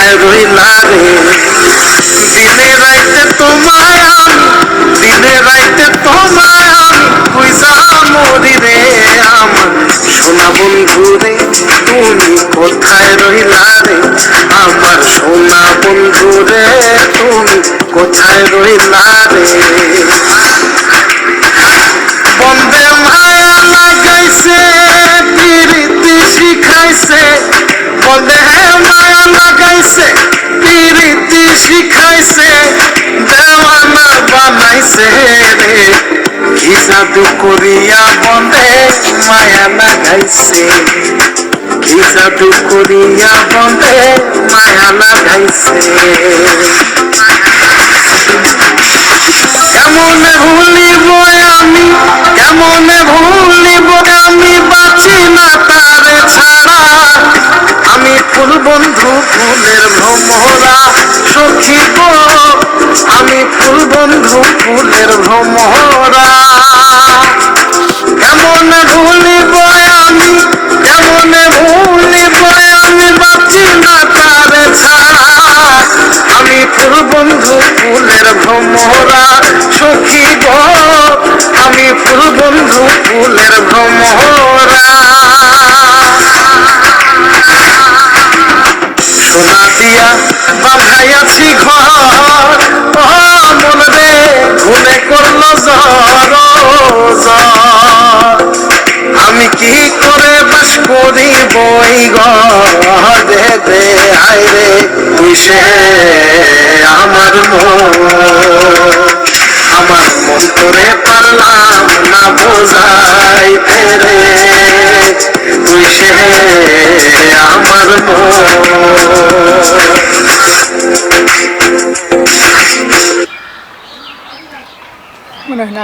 কোথায় রইলা রে? দিনে রাইতে তোমায় আমি, দিনে রাইতে তোমায় আমি খুঁজা মরি রে। আমার সোনা বন্ধু রে, তুমি কোথায় রইলা রে? আমার সোনা বন্ধু রে, তুমি কোথায় রইলা রে? বন্দে মায়া লাগাইছে, প্রীতি শিখাইছে, বন্দে মায়া লাগাইছে, প্রীতি শিখাইছে, দেওয়ানা বানাইছে রে। কি জাদু করিয়া বন্দে মায়া লাগাইছে, কি জাদু করিয়া বন্দে মায়া লাগাইছে। কেমনে ভুলিব আমি, কেমনে ভুলিব আমি, বাঁচি না তারে ছাড়া। আমি ফুল বন্ধু ফুলের ভ্রমরা সখী গো, আমি ফুল বন্ধু ফুলের ভ্রমরা। কেমনে ভুলিব আমি, কেমনে ভুলিব আমি, বাঁচি না তারে ছাড়া। আমি ফুল বন্ধু ফুলের ভ্রমরা সখী গো, আমি ফুল বন্ধু ফুলের ভ্রমরা। সোনা দিয়া বাঁধাইয়াছি ঘর, ও মন রে ঘুমে করলো জ্বর জ্বর। আমি কি করে বাস করিব এই ঘরে রে? হায় রে তুই সে আমার মন, আমার মন তোরে পারলাম না বোঝাইতে রে। তুই সে আমার মন। মনে হয় না